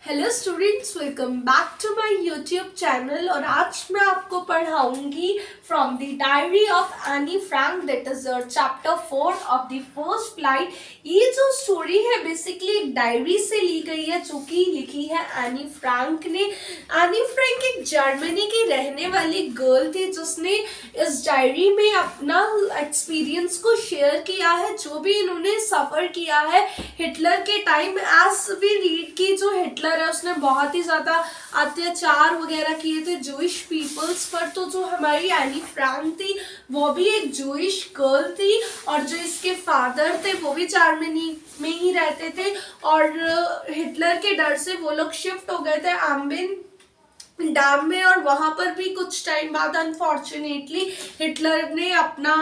Hello students, welcome back to my YouTube channel. और आज मैं आपको पढ़ाऊंगी from the diary of Anne Frank, that is chapter 4 of the first flight. ये जो स्टोरी है बेसिकली एक डायरी से ली गई है जो कि लिखी है एनी फ्रैंक ने। एनी फ्रैंक एक जर्मनी की रहने वाली गर्ल थी जिसने इस डायरी में अपना एक्सपीरियंस को शेयर किया है, जो भी इन्होंने सफ़र किया है हिटलर के टाइम। एज वी रीड की जो हिटलर है उसने बहुत ही ज़्यादा अत्याचार वगैरह किए थे जूइश पीपल्स पर। तो जो हमारी एनी फ्रैंक थी वो भी एक जूइश गर्ल थी, और जो इसके फादर थे वो भी जर्मनी में ही रहते थे। और हिटलर के डर से वो लोग शिफ्ट हो गए थे एम्बिन डैम में, और वहां पर भी कुछ टाइम बाद अनफॉर्चुनेटली हिटलर ने अपना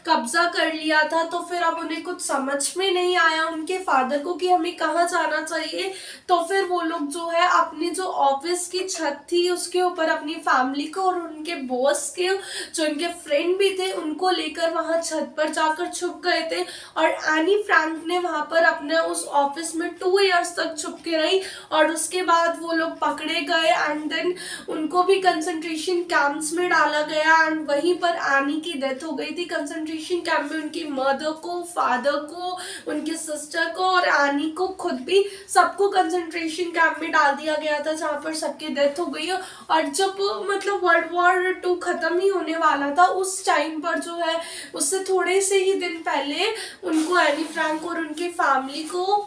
कब्जा कर लिया था। तो फिर अब उन्हें कुछ समझ में नहीं आया उनके फादर को कि हमें कहाँ जाना चाहिए। तो फिर वो लोग जो है अपनी जो ऑफिस की छत थी उसके ऊपर अपनी फैमिली को और उनके बॉस के जो उनके फ्रेंड भी थे उनको लेकर वहां छत पर जाकर छुप गए थे। और एनी फ्रैंक ने वहां पर अपने उस ऑफिस में 2 इयर्स तक छुप के रही, और उसके बाद वो लोग पकड़े गए एंड देन उनको भी कंसंट्रेशन कैंप्स में डाला गया। एंड वहीं पर एनी की डेथ हो गई थी कंसंट्रेशन कैंप में। उनकी मदर को, फादर को, उनकी सिस्टर को और एनी को खुद भी सबको कंसंट्रेशन कैंप में डाल दिया गया था जहाँ पर सबकी डेथ हो गई। और जब मतलब वर्ल्ड वॉर 2 खत्म ही होने वाला था उस टाइम पर जो है उससे थोड़े से ही दिन पहले उनको एनी फ्रैंक और उनकी फैमिली को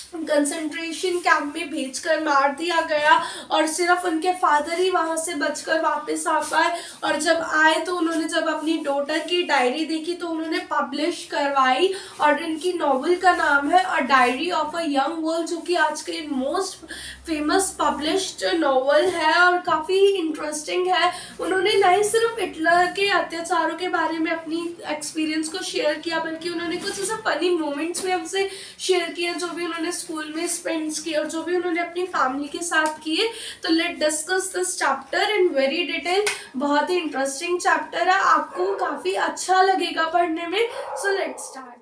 कंसंट्रेशन कैंप में भेजकर मार दिया गया, और सिर्फ उनके फादर ही वहां से बचकर वापस आ पाए। और जब आए तो उन्होंने जब अपनी डॉटर की डायरी देखी तो उन्होंने पब्लिश करवाई, और इनकी नॉवल का नाम है a diary of a young girl, जो कि आज के मोस्ट फेमस पब्लिश्ड नॉवल है और काफ़ी इंटरेस्टिंग है। उन्होंने न ही सिर्फ हिटलर के अत्याचारों के बारे में अपनी एक्सपीरियंस को शेयर किया, बल्कि उन्होंने कुछ ऐसे फनी मोमेंट्स भी हमसे शेयर किए जो भी उन्होंने स्कूल में स्पेंड किए और जो भी उन्होंने अपनी फैमिली के साथ किए। तो let discuss this chapter in very detail. बहुत ही इंटरेस्टिंग चैप्टर है, आपको काफ़ी अच्छा लगेगा पढ़ने में। So let start.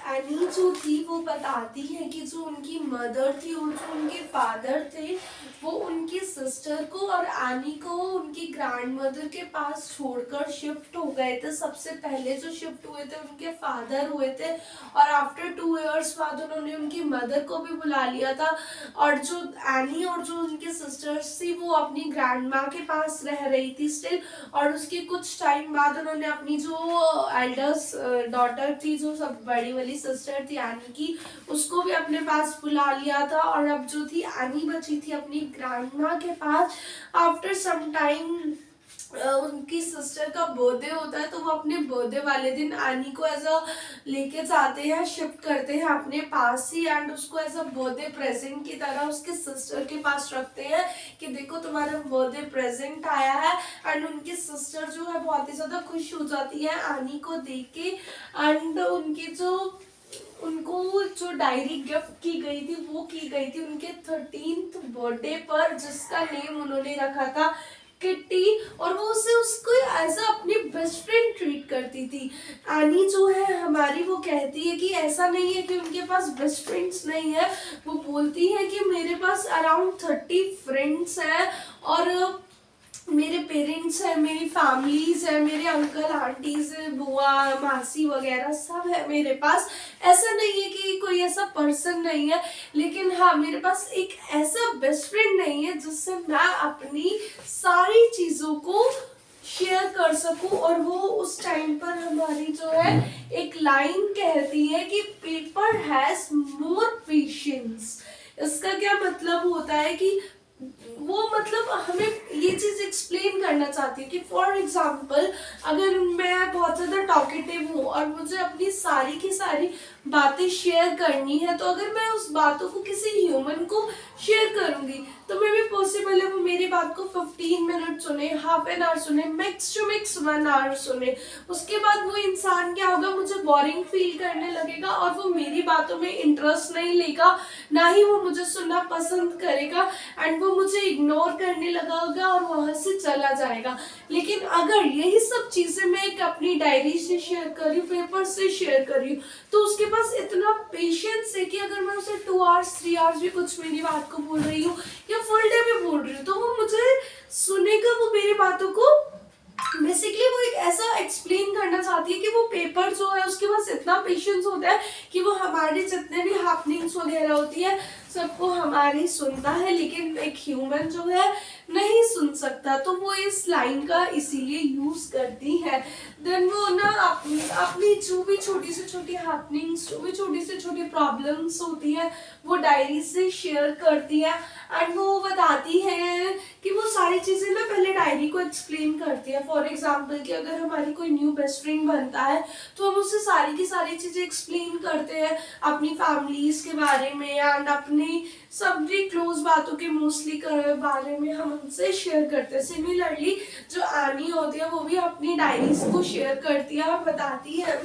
एनी जो थी वो बताती है कि जो उनकी मदर थी और जो उनके फादर थे वो उनकी सिस्टर को और एनी को उनकी ग्रैंड मदर के पास छोड़कर शिफ्ट हो गए थे। सबसे पहले जो शिफ्ट हुए थे उनके फादर हुए थे, और आफ्टर 2 इयर्स बाद उन्होंने उनकी मदर को भी बुला लिया था। और जो एनी और जो उनकी सिस्टर्स थी वो अपनी ग्रैंड माँ के पास रह रही थी स्टिल। और उसके कुछ टाइम बाद उन्होंने अपनी जो एल्डर्स डॉटर थी, जो सब बड़ी वाली सिस्टर थी एनी की, उसको भी अपने पास बुला लिया था। और अब जो थी एनी बची थी अपनी ग्रैंडमा के पास। आफ्टर सम टाइम उनकी सिस्टर का बर्थडे होता है तो वो अपने बर्थडे वाले दिन एनी को एज अ लेके जाते हैं, शिफ्ट करते हैं अपने पास ही, एंड उसको एज अ बर्थडे प्रेजेंट की तरह उसके सिस्टर के पास रखते हैं कि देखो तुम्हारा बर्थडे प्रेजेंट आया है। एंड उनकी सिस्टर जो है बहुत ही ज़्यादा खुश हो जाती है एनी को देख के। एंड उनकी जो उनको जो डायरी गिफ्ट की गई थी वो की गई थी उनके 13th बर्थडे पर, जिसका नेम उन्होंने रखा था किट्टी। और वो उसे उसको एज अ अपनी बेस्ट फ्रेंड ट्रीट करती थी। एनी जो है हमारी वो कहती है कि ऐसा नहीं है कि उनके पास बेस्ट फ्रेंड्स नहीं है, वो बोलती है कि मेरे पास अराउंड 30 फ्रेंड्स हैं, और मेरे पेरेंट्स हैं, मेरी फैमिलीज है, मेरे अंकल आंटीज है, बुआ मासी वगैरह सब है मेरे पास। ऐसा नहीं है कि कोई ऐसा पर्सन नहीं है, लेकिन हाँ मेरे पास एक ऐसा बेस्ट फ्रेंड नहीं है जिससे मैं अपनी सारी चीज़ों को शेयर कर सकूं। और वो उस टाइम पर हमारी जो है एक लाइन कहती है कि पेपर हैज मोर पेशेंस। इसका क्या मतलब होता है कि वो मतलब हमें ये चीज एक्सप्लेन करना चाहती है कि फॉर एग्जाम्पल अगर मैं बहुत ज़्यादा टॉकेटिव हूँ और मुझे अपनी सारी की सारी बातें शेयर करनी है, तो अगर मैं उस बातों को किसी ह्यूमन को शेयर करूंगी तो मे भी पॉसिबल है वो मेरी बात को 15 मिनट सुने, हाफ एन आवर सुने, मैक्स टू मैक्स 1 आवर सुने। उसके बाद वो इंसान क्या होगा, मुझे बोरिंग फील करने लगेगा और वो मेरी बातों में इंटरेस्ट नहीं लेगा, ना ही वो मुझे सुनना पसंद करेगा, एंड वो मुझे इग्नोर करने लगा होगा। होगा और वहां से चला जाएगा। लेकिन अगर यही सब चीजें मैं एक अपनी डायरी से शेयर कर रही हूँ, पेपर से शेयर कर रही हूँ, तो उसके पास इतना पेशेंस है कि अगर मैं उसे 2 आवर्स 3 आवर्स भी कुछ मेरी बात को बोल रही हूँ या फुल डे भी बोल रही हूँ, तो वो मुझे सुनेगा, वो मेरी बातों को बेसिकली वो एक ऐसा एक्सप्लेन करना चाहती है कि वो पेपर जो है उसके पास इतना पेशेंस होता है कि वो हमारे जितने भी हैपनिंग्स वगैरह होती है सबको हमारी सुनता है, लेकिन एक ह्यूमन जो है नहीं सुन सकता। तो वो इस लाइन का इसीलिए यूज करती है। देन वो ना अपनी जो भी छोटी से छोटी हैपनिंग्स, जो भी छोटी से छोटी प्रॉब्लम्स होती है वो डायरी से शेयर करती है। एंड वो बताती है कि वो सारी चीजें ना पहले डायरी को एक्सप्लेन करती है। फॉर एग्जाम्पल कि अगर हमारी कोई न्यू बेस्ट फ्रेंड बनता है तो हम उससे सारी की सारी चीजें एक्सप्लेन करते हैं, अपनी फैमिलीज के बारे में एंड अपनी सभी क्लोज बातों के मोस्टली बारे में हम उनसे शेयर करते हैं। सिमिलरली जो एनी होती है वो भी अपनी डायरीज को शेयर करती है और बताती है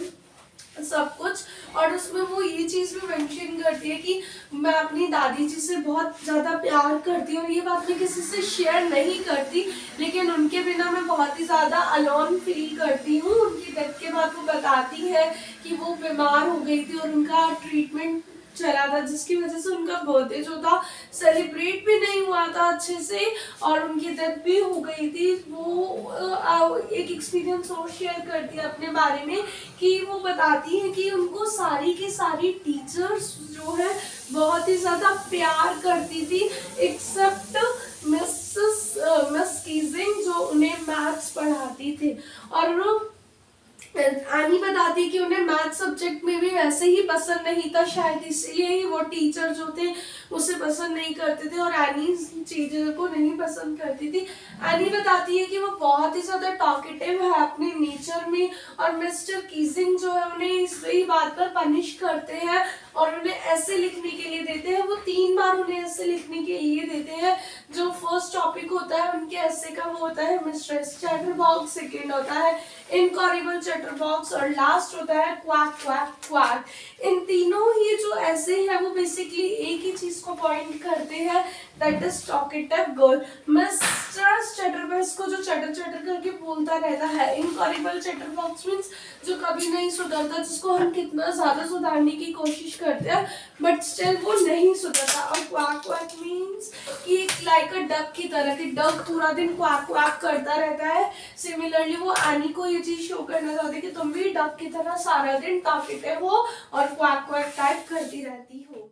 सब कुछ। और उसमें वो ये चीज भी मेंशन करती है कि मैं अपनी दादी जी से बहुत ज्यादा प्यार करती हूँ और ये बात मैं किसी से शेयर नहीं करती, लेकिन उनके बिना मैं बहुत ही ज्यादा अलोन फील करती हूँ। उनकी डेथ के बाद वो बताती है कि वो बीमार हो गई थी और उनका ट्रीटमेंट चला था, जिसकी वजह से उनका बर्थडे जो था सेलिब्रेट भी नहीं हुआ था अच्छे से और उनकी डेथ भी हो गई थी। वो एक एक्सपीरियंस और शेयर करती है अपने बारे में कि वो बताती है कि उनको सारी की सारी टीचर्स जो है बहुत ही ज्यादा प्यार करती थी, एक्सेप्ट मिस कीजिंग जो उन्हें मैथ्स पढ़ाती थी। और एनी बताती है कि उन्हें मैथ सब्जेक्ट में भी वैसे ही पसंद नहीं था, शायद इसलिए ही वो टीचर जो थे उसे पसंद नहीं करते थे और एनी चीजों को नहीं पसंद करती थी। एनी बताती है कि वो बहुत ही ज्यादा टॉकेटिव है अपने नेचर में और मिस्टर कीजिंग जो है उन्हें इस बात पर पनिश करते हैं और उन्हें ऐसे लिखने के लिए देते हैं। वो 3 बार उन्हें ऐसे लिखने के लिए देते हैं। जो फर्स्ट टॉपिक होता है उनके ऐसे का वो होता है मिस्ट्रेस चैटरबॉक्स, सेकेंड होता है इनकॉरिबल चैटरबॉक्स और लास्ट होता है क्वाक क्वाक क्वाक। इन तीनों ही जो ऐसे हैं वो बेसिकली एक ही चीज को पॉइंट करते हैं, that is talkative girl. Mister chatterbox को जो चटर चटर करके बोलता रहता है, इनकॉरिबल चैटरबॉक्स मींस जो कभी नहीं सुधरता, जिसको हम कितना ज्यादा सुधारने की कोशिश करते हैं बट स्टिल वो नहीं सुधरता। और क्वाक क्वाक मींस कि एक लाइक अ डक की तरह कि डक पूरा दिन क्वाक क्वाक करता रहता है। सिमिलरली वो एनी को ये चीज शो करना चाहते हैं कि तुम भी डक की तरह सारा दिन टॉकेटिव हो और क्वाक क्वाक टाइप करती रहती हो।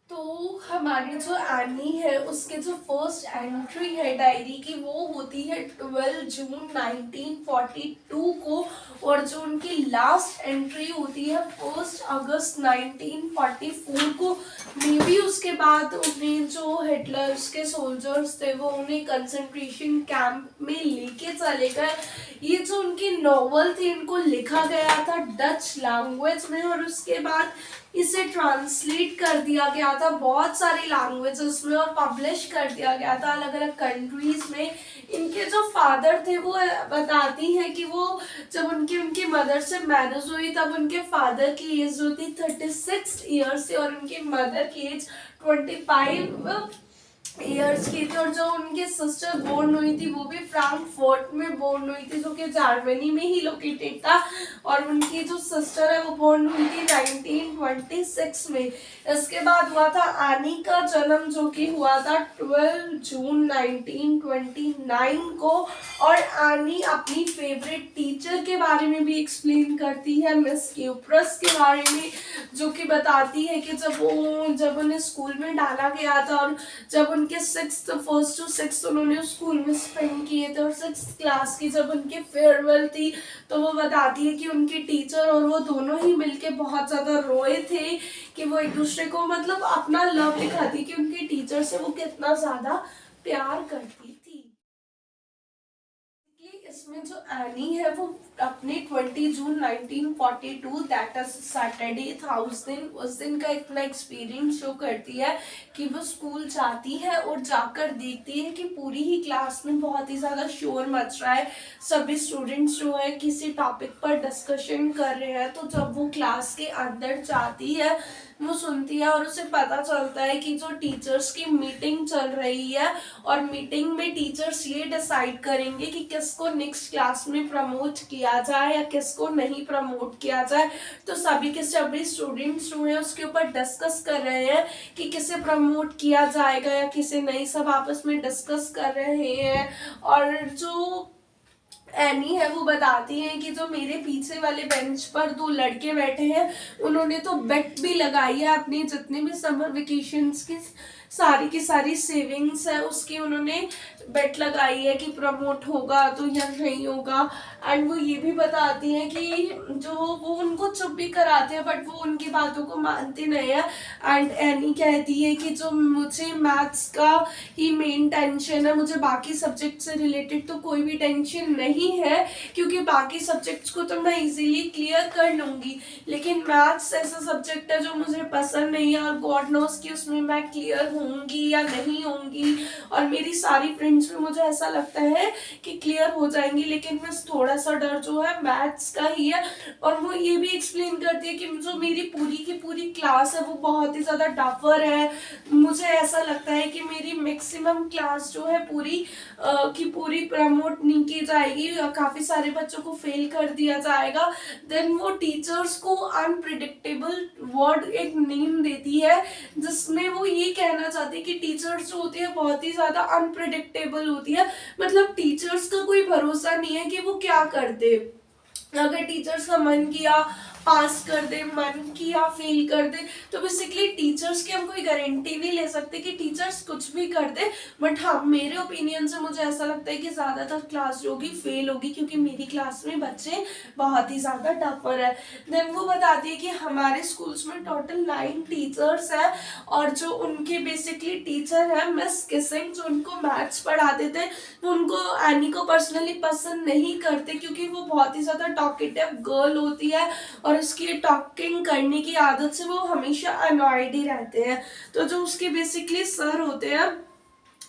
तो हमारी जो एनी है उसके जो फर्स्ट एंट्री है डायरी की वो होती है 12 जून 1942 को और जो उनकी लास्ट एंट्री होती है 1 अगस्त 1944 को। मे बी उसके बाद उन्हें जो हिटलर्स के सोल्जर्स थे वो उन्हें कंसंट्रेशन कैंप में लेके चले गए। ये जो उनकी नॉवल थी इनको लिखा गया था डच लैंग्वेज में और उसके बाद इसे ट्रांसलेट कर दिया गया था बहुत सारी लैंग्वेजेस में और पब्लिश कर दिया गया था अलग अलग कंट्रीज में। इनके जो फादर थे वो बताती हैं कि वो जब उनकी मदर से मैरिज हुई तब उनके फादर की एज जो थी 36 ईयर्स थी और उनकी मदर की एज 25 ईयर्स की थी। और जो उनकी सिस्टर बोर्न हुई थी वो भी फ्रैंकफर्ट में बोर्न हुई थी जो कि जर्मनी में ही लोकेटेड था और उनकी जो सिस्टर है वो बोर्न हुई थी 1926 में। इसके बाद हुआ था एनी का जन्म जो कि हुआ था 12 जून 1929 को। और एनी अपनी फेवरेट टीचर के बारे में भी एक्सप्लेन करती है, मिस क्यूप्रस के बारे में, जो कि बताती है कि जब उन्हें स्कूल में डाला गया था और जब उनके 1st to 6th उन्होंने स्कूल में स्पेंड किए थे और 6th क्लास की जब उनकी फेयरवेल थी तो वो बताती है कि उनकी टीचर और वो दोनों ही मिलके बहुत ज्यादा रोए थे कि वो एक दूसरे को मतलब अपना लव दिखाती कि उनकी टीचर से वो कितना ज्यादा प्यार करती थी। इसमें जो एनी है वो अपने 20 जून 1942 दैट इज सैटरडे था उस दिन का इतना एक्सपीरियंस शो करती है कि वो स्कूल जाती है और जाकर देखती है कि पूरी ही क्लास में बहुत ही ज़्यादा शोर मच रहा है, सभी स्टूडेंट्स जो है किसी टॉपिक पर डिस्कशन कर रहे हैं। तो जब वो क्लास के अंदर जाती है वो सुनती है और उसे पता चलता है कि जो टीचर्स की मीटिंग चल रही है और मीटिंग में टीचर्स ये डिसाइड करेंगे कि किसको नेक्स्ट क्लास में प्रमोट किया जाए या किसको नहीं प्रमोट किया जाए। तो सभी के सभी स्टूडेंट्स जो है उसके ऊपर डिस्कस कर रहे हैं कि किसे प्रमोट किया जाएगा या किसे नहीं, सब आपस में डिस्कस कर रहे हैं। और जो एनी है वो बताती है कि जो मेरे पीछे वाले बेंच पर दो लड़के बैठे हैं उन्होंने तो बेट भी लगाई है, अपनी जितने भी समर वेकेशंस की सारी सेविंग्स है उसकी उन्होंने बेट लगाई है कि प्रमोट होगा तो या नहीं होगा। एंड वो ये भी बताती है कि जो वो उनको चुप भी कराते हैं बट वो उनकी बातों को मानते नहीं है। एंड एनी कहती है कि जो मुझे मैथ्स का ही मेन टेंशन है, मुझे बाकी सब्जेक्ट से रिलेटेड तो कोई भी टेंशन नहीं है क्योंकि बाकी सब्जेक्ट्स को तो मैं इजीली क्लियर कर लूँगी, लेकिन मैथ्स ऐसा सब्जेक्ट है जो मुझे पसंद नहीं है और गॉड नोस कि उसमें मैं क्लियर होंगी या नहीं होंगी। और मेरी सारी फ्रेंड्स में मुझे ऐसा लगता है कि क्लियर हो जाएंगी, लेकिन बस थोड़ा सा डर जो है मैथ्स का ही है। और वो ये भी एक्सप्लेन करती है कि जो मेरी पूरी की पूरी क्लास है वो बहुत ही ज़्यादा टफर है, मुझे ऐसा लगता है कि मेरी मैक्सिमम क्लास जो है पूरी की पूरी प्रमोट नहीं की जाएगी, काफ़ी सारे बच्चों को फेल कर दिया जाएगा। देन वो टीचर्स को अनप्रिडिक्टेबल वर्ड एक नेम देती है जिसमें वो ये कहना चाहती है कि टीचर्स जो होती है बहुत ही ज़्यादा अनप्रिडिक्टेबल होती है, मतलब टीचर्स का कोई भरोसा नहीं है कि वो क्या कर दे। अगर टीचर्स का मन किया पास कर दे, मन किया फेल कर दे, तो बेसिकली टीचर्स की हम कोई गारंटी नहीं ले सकते कि टीचर्स कुछ भी कर दे। बट हाँ, मेरे ओपिनियन से मुझे ऐसा लगता है कि ज़्यादातर क्लास जो होगी फेल होगी क्योंकि मेरी क्लास में बच्चे बहुत ही ज़्यादा टफर है। देन वो बताती है कि हमारे स्कूल्स में टोटल 9 टीचर्स हैं और जो उनके बेसिकली टीचर है मिस किसिंग जो उनको मैथ्स पढ़ाते थे वो उनको एनी को पर्सनली पसंद नहीं करते क्योंकि वो बहुत ही ज़्यादा टॉकेटिव गर्ल होती है और उसकी टॉकिंग करने की आदत से वो हमेशा अनॉयड ही रहते हैं। तो जो उसके बेसिकली सर होते हैं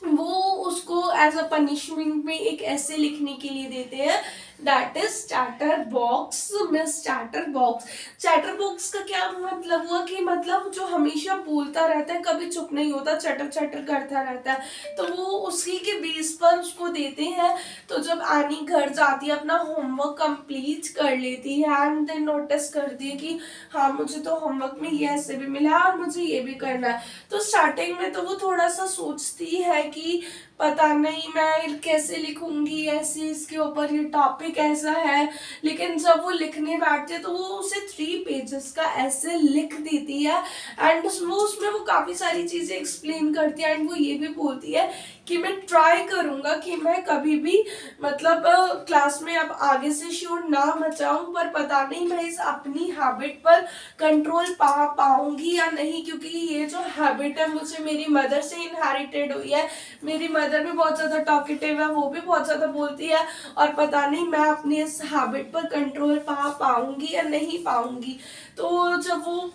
वो उसको एज अ पनिशमेंट में एक ऐसे लिखने के लिए देते हैं that is chatter box, miss chatter box. Chatter box का क्या मतलब हुआ कि मतलब जो हमेशा बोलता रहता है, कभी चुप नहीं होता, चटर चटर करता रहता है, तो वो उसी के बेस पर उसको देते हैं। तो जब आनी घर जाती है अपना होमवर्क कंप्लीट कर लेती है एंड देन नोटिस करती है कि हाँ मुझे तो होमवर्क में ये ऐसे भी मिला और मुझे ये भी करना है, तो स्टार्टिंग में तो वो थोड़ा सा सोचती है कि पता नहीं मैं कैसे लिखूंगी, ऐसे इसके ऊपर ये टॉपिक ऐसा है। लेकिन जब वो लिखने बैठते तो वो उसे 3 पेजेस का ऐसे लिख देती है एंड उसमें वो काफ़ी सारी चीज़ें एक्सप्लेन करती है एंड वो ये भी बोलती है कि मैं ट्राई करूँगा कि मैं कभी भी मतलब क्लास में अब आगे से शोर ना मचाऊँ, पर पता नहीं मैं इस अपनी हैबिट पर कंट्रोल पा पाऊँगी या नहीं, क्योंकि ये जो हैबिट है मुझे मेरी मदर से इनहेरिटेड हुई है। मेरी मदर भी बहुत ज़्यादा टॉकेटिव है, वो भी बहुत ज़्यादा बोलती है और पता नहीं मैं अपनी इस हैबिट पर कंट्रोल पा पाऊँगी या नहीं पाऊँगी। तो जब वो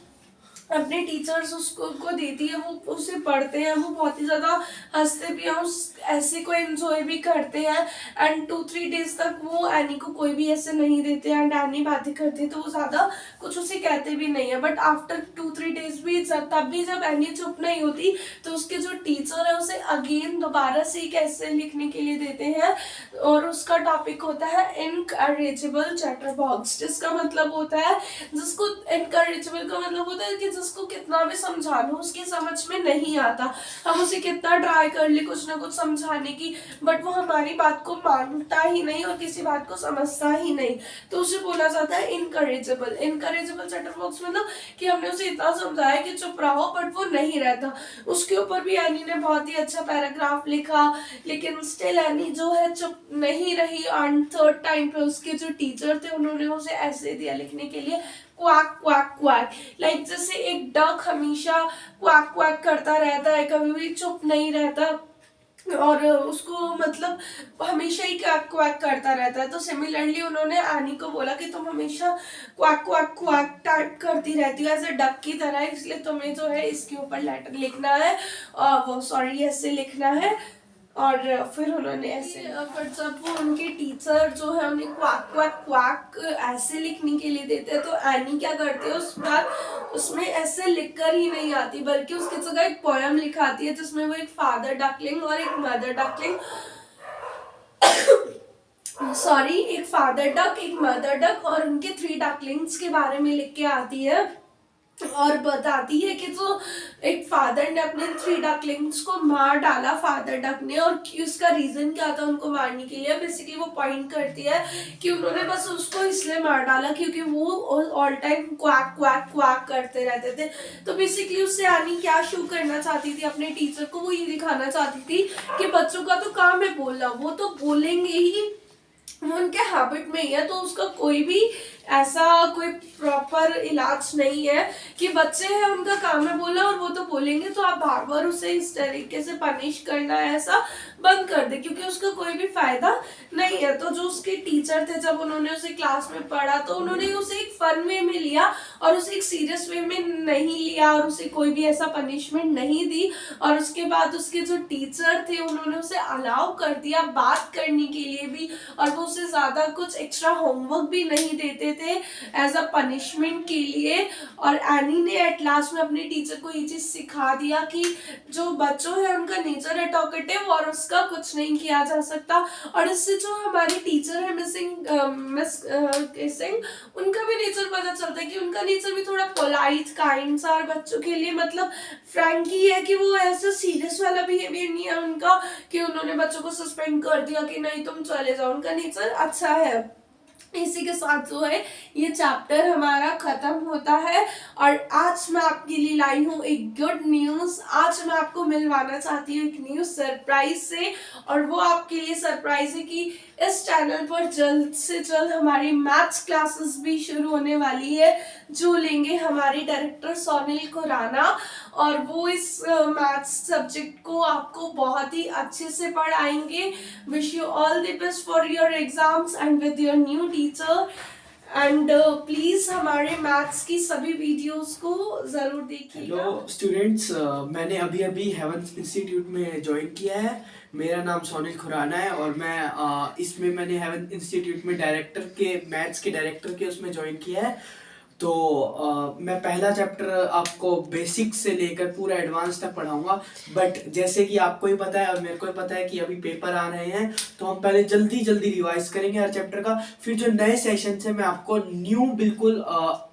अपने टीचर्स उसको को देती है, वो उसे पढ़ते हैं, वो बहुत ही ज़्यादा हंसते भी हैं, उस ऐसे को एंजॉय भी करते हैं। एंड 2-3 डेज तक वो एनी को कोई भी ऐसे नहीं देते एंड एनी बातें करती है तो वो ज़्यादा कुछ उसे कहते भी नहीं है। बट आफ्टर 2-3 डेज भी तब भी जब एनी चुप नहीं होती तो उसके जो टीचर है उसे अगेन दोबारा से एक ऐसे लिखने के लिए देते हैं और उसका टॉपिक होता है इनकरेजेबल चैटर बॉक्स, जिसका मतलब होता है, जिसको इनकरेजेबल का मतलब होता है कि जिसको कितना भी समझा लो उसकी समझ में नहीं आता, हम उसे कितना ट्राई कर ले कुछ ना कुछ समझाने की बट वो हमारी बात को मानता ही नहीं और किसी बात को समझता ही नहीं, तो उसे बोला जाता है इनकरेजेबल। इनकरेजेबल चैटर बॉक्स मतलब कि हमने उसे इतना समझाया कि चुप रहो बट वो नहीं रहता। उसके ऊपर भी एनी ने बहुत ही अच्छा पैराग्राफ लिखा लेकिन स्टिल एनी जो है चुप नहीं रही एंड थर्ड टाइम पे उसके जो टीचर थे उन्होंने उसे ऐसे दिया लिखने के लिए क्वाक क्वाक क्वाक, लाइक जैसे एक डक हमेशा क्वाक क्वाक करता रहता है, कभी भी चुप नहीं रहता। और उसको मतलब हमेशा ही क्वैक क्वैक करता रहता है। तो सिमिलरली उन्होंने एनी को बोला कि तुम हमेशा क्वैक क्वैक क्वैक टाइप करती रहती हो एज ए डक की तरह, इसलिए तुम्हें जो है इसके ऊपर लेटर लिखना है, वो सॉरी ऐसे लिखना है। और फिर उन्होंने ऐसे फिर जब वो उनके टीचर जो है उन्हें क्वाक क्वाक क्वाक ऐसे लिखने के लिए देते हैं, तो एनी क्या करती है उस बार उसमें ऐसे लिखकर ही नहीं आती, बल्कि उसकी जगह एक पोयम लिखाती है जिसमें वो एक फादर डकलिंग और एक मदर डकलिंग सॉरी एक फादर डक, एक मदर डक और उनके 3 डकलिंग्स के बारे में लिख के आती है। और बताती है कि जो एक फादर ने अपने 3 डकलिंग्स को मार डाला, फादर डक ने, और उसका रीजन क्या था उनको मारने के लिए। बेसिकली वो पॉइंट करती है कि उन्होंने बस उसको इसलिए मार डाला क्योंकि वो all time quack quack quack करते रहते थे। तो बेसिकली उससे आनी क्या शो करना चाहती थी अपने टीचर को, वो ये दिखाना चाहती थी कि बच्चों का तो काम है बोलना, वो तो बोलेंगे ही, वो उनके हैबिट में ही है। तो उसका कोई भी ऐसा कोई प्रॉपर इलाज नहीं है कि बच्चे हैं उनका काम है बोलना और वो तो बोलेंगे, तो आप बार बार उसे इस तरीके से पनिश करना ऐसा बंद कर दे, क्योंकि उसका कोई भी फायदा नहीं है। तो जो उसके टीचर थे जब उन्होंने उसे क्लास में पढ़ा तो उन्होंने उसे एक फन वे में लिया और उसे एक सीरियस वे में नहीं लिया और उसे कोई भी ऐसा पनिशमेंट नहीं दी। और उसके बाद उसके जो टीचर थे उन्होंने उसे अलाउ कर दिया बात करने के लिए भी, और वो उसे ज्यादा कुछ एक्स्ट्रा होमवर्क भी नहीं देते थे एज अ पनिशमेंट के लिए। और एनी ने एट लास्ट में अपने टीचर को ये चीज सिखा दिया कि जो बच्चों है उनका नेचर है टॉकेटिव और उसका कुछ नहीं किया जा सकता। और इससे जो हमारी टीचर है मिस सिंह, उनका भी नेचर पता चलता है कि उनका नेचर भी थोड़ा पोलाइट काइंड सा, और बच्चों के लिए मतलब फ्रैंकी है कि वो ऐसा सीरियस वाला बिहेवियर नहीं है उनका कि उन्होंने बच्चों को सस्पेंड कर दिया कि नहीं तुम चले जाओ। उनका नेचर अच्छा है। इसी के साथ जो है ये चैप्टर हमारा खत्म होता है। और आज मैं आपके लिए लाई हूँ एक गुड न्यूज। आज मैं आपको मिलवाना चाहती हूँ एक न्यूज सरप्राइज से, और वो आपके लिए सरप्राइज है कि इस चैनल पर जल्द से जल्द हमारी मैथ्स क्लासेस भी शुरू होने वाली है, जो लेंगे हमारे डायरेक्टर सोनिल खुराना। और वो इस मैथ्स सब्जेक्ट को आपको बहुत ही अच्छे से पढ़ाएंगे। Wish you all the best for your exams and with your new teacher. And please हमारे मैथ्स की सभी वीडियोस को जरूर देखिएगा। हेलो स्टूडेंट्स, मैंने अभी अभी हेवंस इंस्टीट्यूट में ज्वाइन किया है। मेरा नाम सोनिल खुराना है और मैं इसमें मैंने हेवन इंस्टीट्यूट में डायरेक्टर के मैथ्स के डायरेक्टर के उसमें ज्वाइन किया है। तो मैं पहला चैप्टर आपको बेसिक से लेकर पूरा एडवांस तक पढ़ाऊंगा। बट जैसे कि आपको ही पता है और मेरे को ही पता है कि अभी पेपर आ रहे हैं, तो हम पहले जल्दी जल्दी रिवाइज करेंगे हर चैप्टर का। फिर जो नए सेशन से मैं आपको न्यू बिल्कुल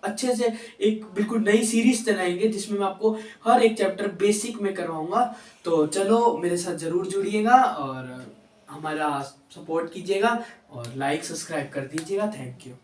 अच्छे से एक बिल्कुल नई सीरीज चलाएंगे जिसमें मैं आपको हर एक चैप्टर बेसिक में करवाऊंगा। तो चलो मेरे साथ जरूर जुड़िएगा और हमारा सपोर्ट कीजिएगा और लाइक सब्सक्राइब कर दीजिएगा। Thank you.